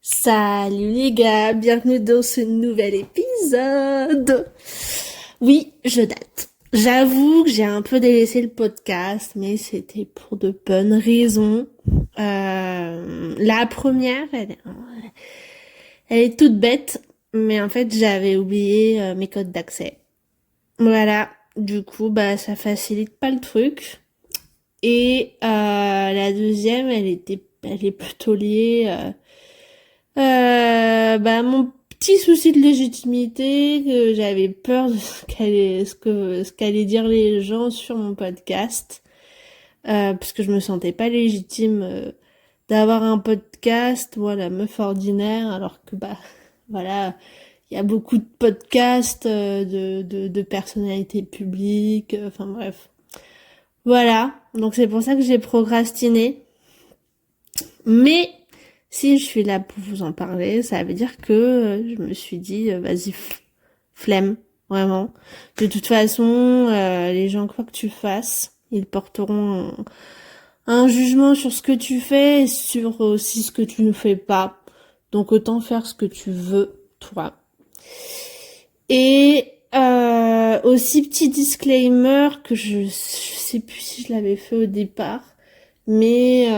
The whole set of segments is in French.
Salut les gars, bienvenue dans ce nouvel épisode. Oui, je date. J'avoue que j'ai un peu délaissé le podcast, mais c'était pour de bonnes raisons. La première, elle est toute bête, mais en fait j'avais oublié mes codes d'accès. Voilà, du coup ça facilite pas le truc. Et la deuxième, elle est plutôt liée. Mon petit souci de légitimité, que j'avais peur de ce qu'allaient dire les gens sur mon podcast, parce que je me sentais pas légitime d'avoir un podcast, moi la meuf ordinaire, alors que voilà, il y a beaucoup de podcasts de personnalités publiques, enfin bref. Voilà, donc c'est pour ça que j'ai procrastiné. Mais si je suis là pour vous en parler, ça veut dire que je me suis dit, vas-y, flemme, vraiment. De toute façon, les gens, quoi que tu fasses, ils porteront un jugement sur ce que tu fais et sur aussi ce que tu ne fais pas. Donc autant faire ce que tu veux, toi. Et aussi petit disclaimer que je sais plus si je l'avais fait au départ, mais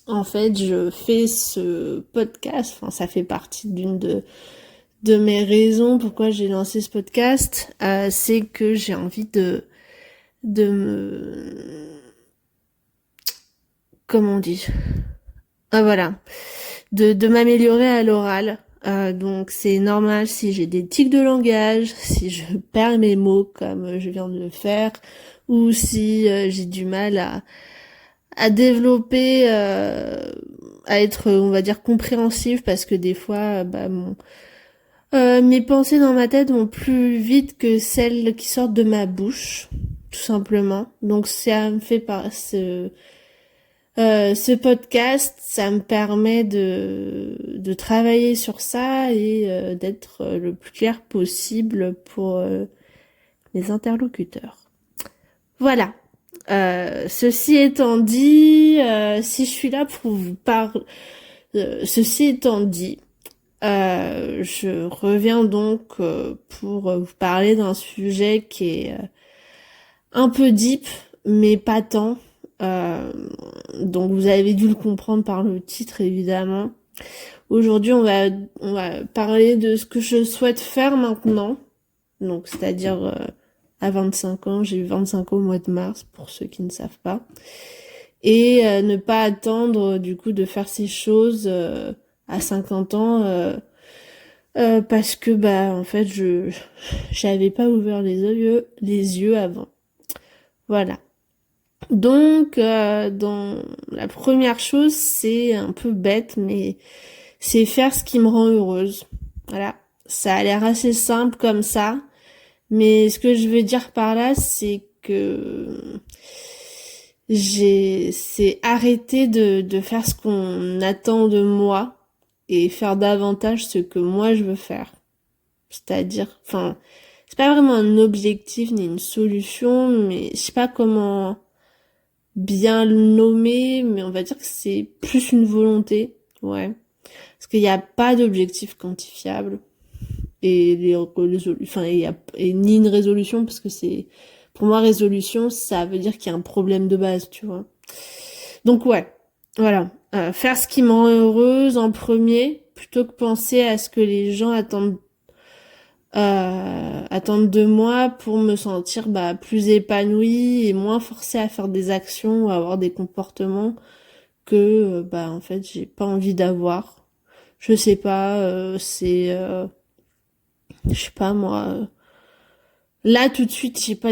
en fait, je fais ce podcast, enfin, ça fait partie de mes raisons pourquoi j'ai lancé ce podcast, c'est que j'ai envie de me, comment on dit? Ah voilà, de m'améliorer à l'oral. Donc c'est normal si j'ai des tics de langage, si je perds mes mots comme je viens de le faire, ou si j'ai du mal à développer, à être, on va dire, compréhensive parce que des fois, mes pensées dans ma tête vont plus vite que celles qui sortent de ma bouche, tout simplement. Donc ça me fait par ce podcast, ça me permet de travailler sur ça et d'être le plus clair possible pour mes interlocuteurs. Voilà. Ceci étant dit, si je suis là pour vous parler, ceci étant dit, je reviens donc pour vous parler d'un sujet qui est un peu deep, mais pas tant. Euh, donc vous avez dû le comprendre par le titre évidemment. Aujourd'hui, on va parler de ce que je souhaite faire maintenant. Donc c'est-à-dire à 25 ans, j'ai eu 25 ans au mois de mars pour ceux qui ne savent pas. Et ne pas attendre du coup de faire ces choses à 50 ans parce que en fait je j'avais pas ouvert les yeux avant. Voilà. Donc dans la première chose, c'est un peu bête mais c'est faire ce qui me rend heureuse. Voilà. Ça a l'air assez simple comme ça, mais ce que je veux dire par là, c'est que c'est arrêter de faire ce qu'on attend de moi et faire davantage ce que moi je veux faire. C'est-à-dire, enfin, c'est pas vraiment un objectif ni une solution, mais je sais pas comment bien le nommer, mais on va dire que c'est plus une volonté, ouais. Parce qu'il n'y a pas d'objectif quantifiable et enfin, et ni une résolution parce que pour moi, résolution, ça veut dire qu'il y a un problème de base, tu vois. Donc ouais, voilà. Faire ce qui me rend heureuse en premier, plutôt que penser à ce que les gens attendent de moi pour me sentir plus épanouie et moins forcée à faire des actions ou à avoir des comportements que en fait j'ai pas envie d'avoir. Je sais pas, je sais pas moi. Là tout de suite j'ai pas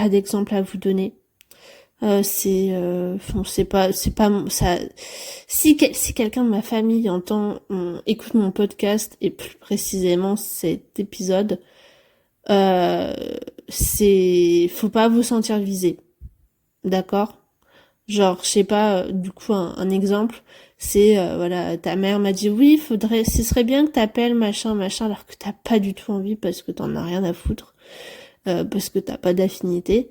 d'exemple à vous donner. Enfin, ça. Si quelqu'un de ma famille écoute mon podcast et plus précisément cet épisode, euh, faut pas vous sentir visé, d'accord? Genre, je sais pas, du coup, un exemple, c'est, voilà, ta mère m'a dit, oui, ce serait bien que t'appelles machin, machin, alors que t'as pas du tout envie parce que t'en as rien à foutre, parce que t'as pas d'affinité.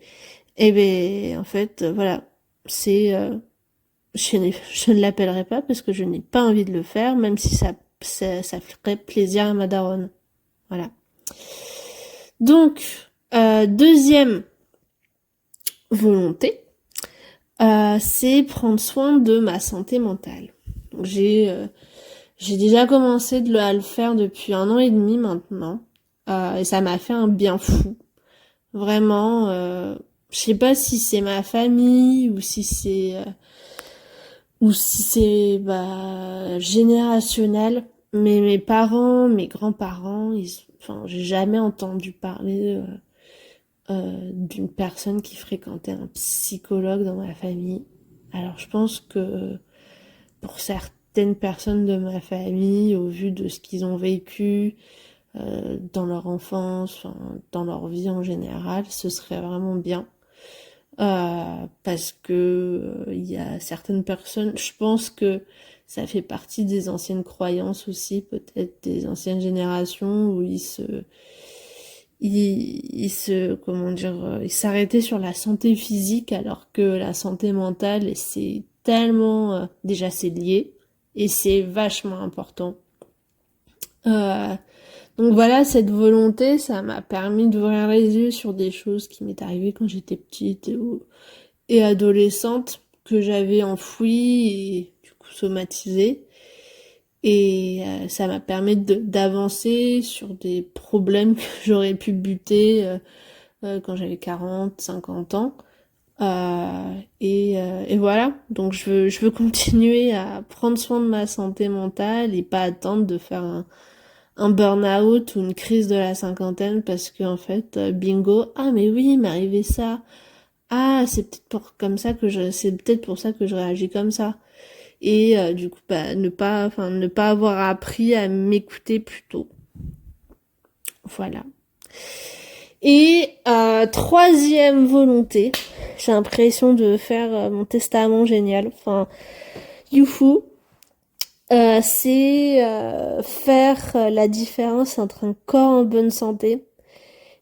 Et ben, en fait, voilà, c'est, je ne l'appellerai pas parce que je n'ai pas envie de le faire, même si ça ferait plaisir à ma daronne. Voilà. Donc, deuxième volonté, c'est prendre soin de ma santé mentale. Donc, j'ai déjà commencé à le faire depuis 1 an et demi maintenant, et ça m'a fait un bien fou. Vraiment, je sais pas si c'est ma famille ou si c'est générationnel, mais mes parents, mes grands-parents, enfin, j'ai jamais entendu parler d'une personne qui fréquentait un psychologue dans ma famille. Alors je pense que pour certaines personnes de ma famille, au vu de ce qu'ils ont vécu dans leur enfance, enfin, dans leur vie en général, ce serait vraiment bien. Parce que il y a certaines personnes, je pense que ça fait partie des anciennes croyances aussi, peut-être des anciennes générations où comment dire, ils s'arrêtaient sur la santé physique alors que la santé mentale, c'est tellement, déjà c'est lié et c'est vachement important. Euh, donc voilà, cette volonté, ça m'a permis d'ouvrir les yeux sur des choses qui m'est arrivées quand j'étais petite et adolescente, que j'avais enfouies et du coup somatisées. Et ça m'a permis d'avancer sur des problèmes que j'aurais pu buter quand j'avais 40, 50 ans. Et voilà, donc je veux continuer à prendre soin de ma santé mentale et pas attendre de faire un burn-out ou une crise de la cinquantaine parce que en fait, bingo, ah mais oui, il m'est arrivé ça. Ah, c'est peut-être pour ça que je réagis comme ça. Et du coup, ne pas avoir appris à m'écouter plus tôt. Voilà. Et troisième volonté, j'ai l'impression de faire mon testament génial. Enfin, youhou. C'est faire la différence entre un corps en bonne santé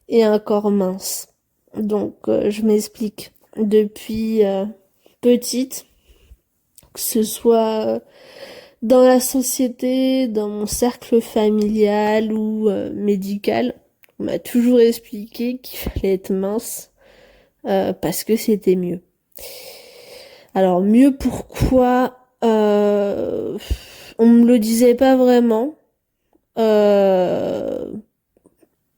et un corps mince. Donc, je m'explique. Depuis petite, que ce soit dans la société, dans mon cercle familial ou médical, on m'a toujours expliqué qu'il fallait être mince parce que c'était mieux. Alors mieux pourquoi on me le disait pas vraiment, euh,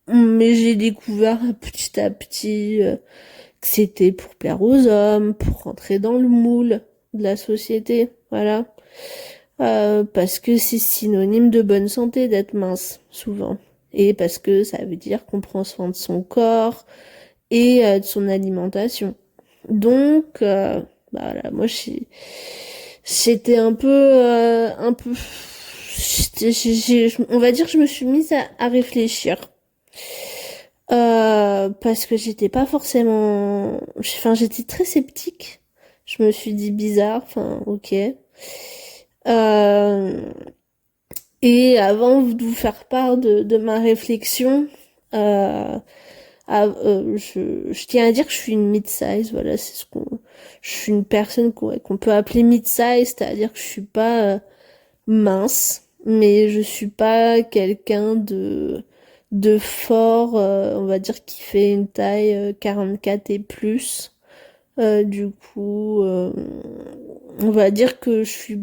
mais j'ai découvert petit à petit que c'était pour plaire aux hommes, pour rentrer dans le moule de la société, voilà. Parce que c'est synonyme de bonne santé d'être mince, souvent. Et parce que ça veut dire qu'on prend soin de son corps et de son alimentation. Donc, voilà, moi, j'étais un peu, on va dire que je me suis mise à réfléchir. Parce que j'étais pas forcément, enfin, j'étais très sceptique. Je me suis dit bizarre, enfin, ok. Euh, et avant de vous faire part de ma réflexion, je tiens à dire que je suis une mid-size, voilà, je suis une personne qu'on peut appeler mid-size, c'est-à-dire que je suis pas mince, mais je suis pas quelqu'un de fort, on va dire qui fait une taille 44 et plus. Du coup, on va dire que je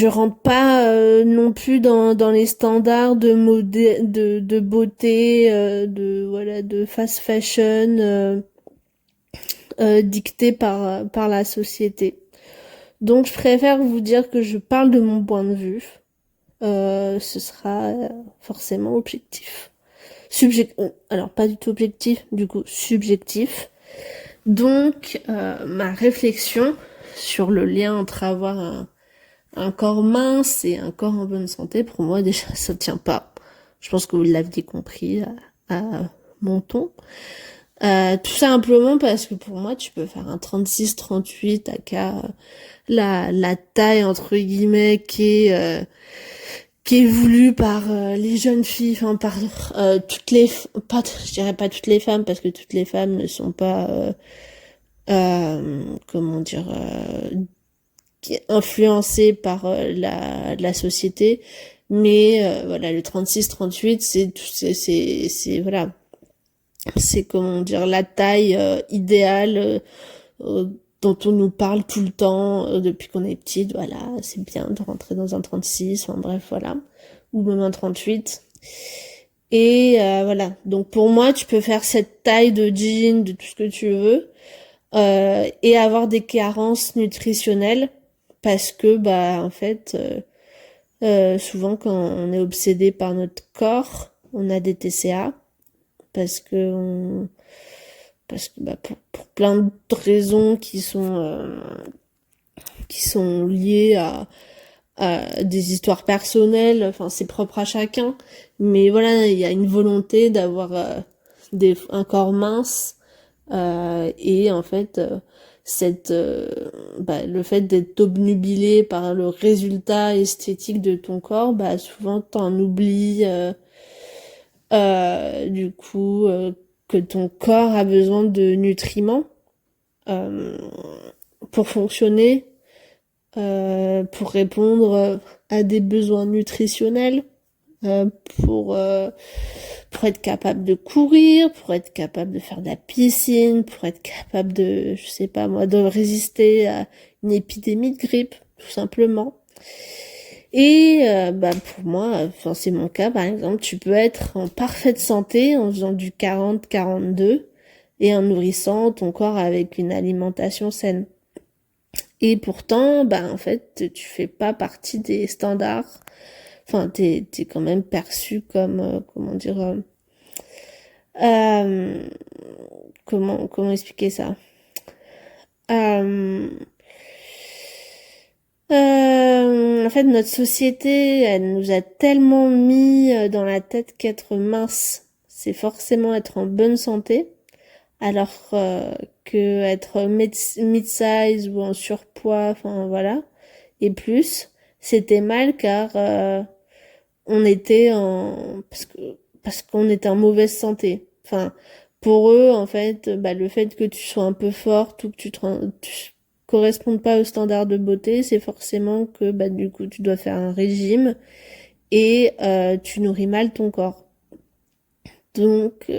rentre pas non plus dans les standards de beauté, de fast fashion dictés par la société. Donc je préfère vous dire que je parle de mon point de vue. Ce sera forcément objectif. Alors pas du tout objectif, du coup subjectif. Donc ma réflexion sur le lien entre avoir un corps mince et un corps en bonne santé, pour moi déjà ça tient pas. Je pense que vous l'aviez compris à mon ton. Tout simplement parce que pour moi tu peux faire un 36-38 à cas la taille entre guillemets qui est voulue par les jeunes filles, enfin par toutes les pas je dirais pas toutes les femmes parce que toutes les femmes ne sont pas comment dire, qui est influencé par la société. Mais voilà, le 36-38, voilà, c'est comment dire la taille idéale dont on nous parle tout le temps depuis qu'on est petite. Voilà, c'est bien de rentrer dans un 36, enfin bref, voilà, ou même un 38. Et voilà, donc pour moi, tu peux faire cette taille de jean, de tout ce que tu veux, et avoir des carences nutritionnelles parce que bah en fait, souvent quand on est obsédé par notre corps, on a des TCA parce que bah, pour plein de raisons qui sont liées à des histoires personnelles, enfin c'est propre à chacun, mais voilà, il y a une volonté d'avoir un corps mince et en fait le fait d'être obnubilé par le résultat esthétique de ton corps, bah souvent t'en oublies du coup que ton corps a besoin de nutriments euh, pour fonctionner, pour répondre à des besoins nutritionnels, euh, pour euh, pour être capable de courir, pour être capable de faire de la piscine, pour être capable de, je sais pas moi, de résister à une épidémie de grippe, tout simplement. Et bah pour moi, enfin c'est mon cas par exemple, tu peux être en parfaite santé en faisant du 40-42 et en nourrissant ton corps avec une alimentation saine. Et pourtant, bah en fait, tu fais pas partie des standards. Enfin, t'es quand même perçu comme comment dire euh, comment expliquer ça? Euh, en fait, notre société, elle nous a tellement mis dans la tête qu'être mince, c'est forcément être en bonne santé, alors que être mid-size ou en surpoids, enfin voilà, et plus, c'était mal car on était parce qu'on était en mauvaise santé. Enfin, pour eux, en fait, bah, le fait que tu sois un peu forte ou que tu correspondes pas aux standards de beauté, c'est forcément que bah du coup tu dois faire un régime et tu nourris mal ton corps. Donc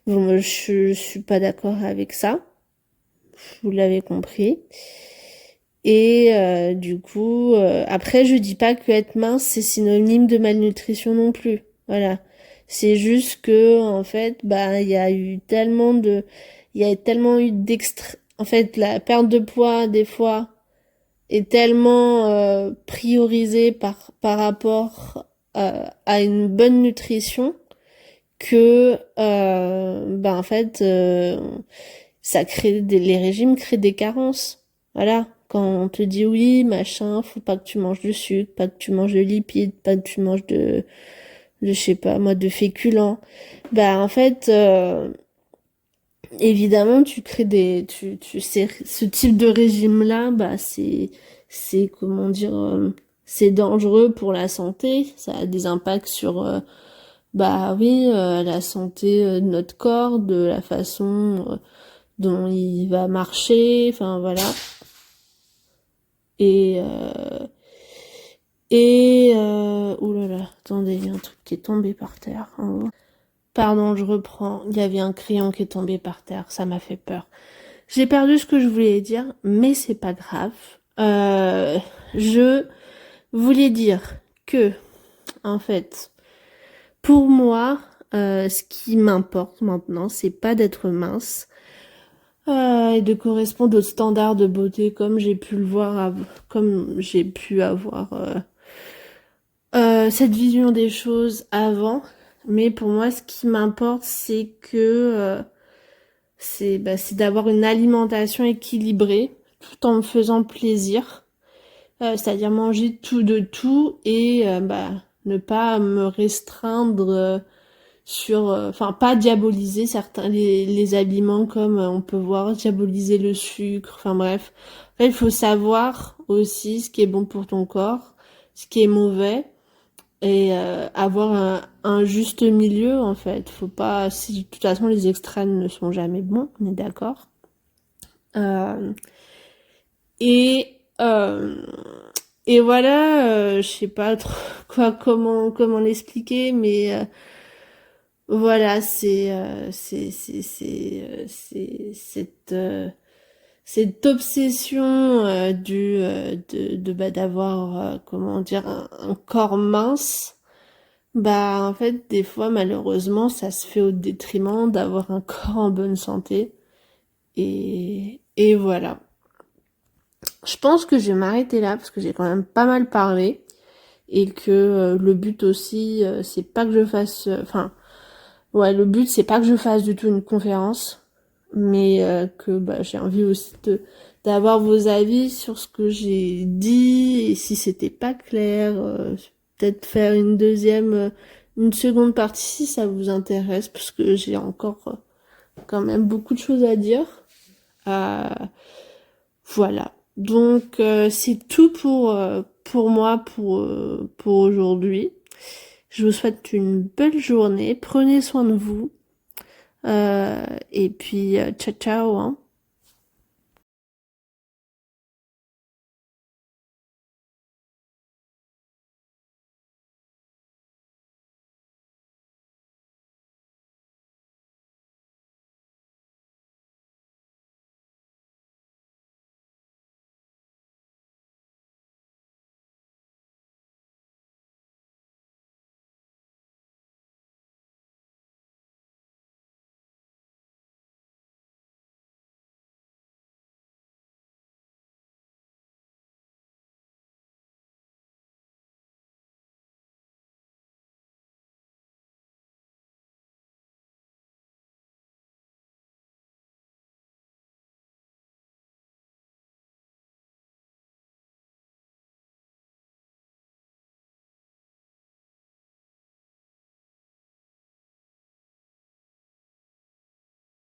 bon, moi, je suis pas d'accord avec ça. Vous l'avez compris. Et du coup, après, je dis pas que être mince, c'est synonyme de malnutrition non plus. Voilà. C'est juste que, en fait, bah, il y a tellement eu en fait, la perte de poids, des fois, est tellement priorisée par rapport à une bonne nutrition que, bah, en fait, les régimes créent des carences. Voilà. Quand on te dit oui, machin, faut pas que tu manges de sucre, pas que tu manges de lipides, pas que tu manges je sais pas, moi, de féculents. Bah, en fait, évidemment, tu crées ce type de régime-là, bah, comment dire, c'est dangereux pour la santé. Ça a des impacts sur, bah oui, la santé de notre corps, de la façon, dont il va marcher, enfin voilà. Et oh là là, attendez, il y a un truc qui est tombé par terre. En haut. Pardon, je reprends. Il y avait un crayon qui est tombé par terre, ça m'a fait peur. J'ai perdu ce que je voulais dire, mais c'est pas grave. Je voulais dire que, en fait, pour moi, ce qui m'importe maintenant, c'est pas d'être mince, et de correspondre aux standards de beauté comme j'ai pu le voir, comme j'ai pu avoir cette vision des choses avant. Mais pour moi, ce qui m'importe, c'est que c'est d'avoir une alimentation équilibrée tout en me faisant plaisir. C'est-à-dire manger tout de tout et bah, ne pas me restreindre enfin pas diaboliser certains les aliments comme on peut voir diaboliser le sucre, enfin bref. En fait, il faut savoir aussi ce qui est bon pour ton corps, ce qui est mauvais et avoir un juste milieu en fait. Faut pas si de toute façon les extrêmes ne sont jamais bons, on est d'accord. Euh, et euh, et voilà, je sais pas trop quoi, comment l'expliquer, mais voilà, c'est cette obsession d'avoir comment dire un corps mince. Bah en fait des fois malheureusement ça se fait au détriment d'avoir un corps en bonne santé et voilà. Je pense que je vais m'arrêter là parce que j'ai quand même pas mal parlé et que le but aussi c'est pas que je fasse enfin ouais, le but c'est pas que je fasse du tout une conférence, mais que bah, j'ai envie aussi de d'avoir vos avis sur ce que j'ai dit et si c'était pas clair, peut-être faire une seconde partie si ça vous intéresse, parce que j'ai encore quand même beaucoup de choses à dire. Euh, voilà. Donc c'est tout pour moi pour aujourd'hui. Je vous souhaite une belle journée. Prenez soin de vous. Et puis, ciao, ciao, hein.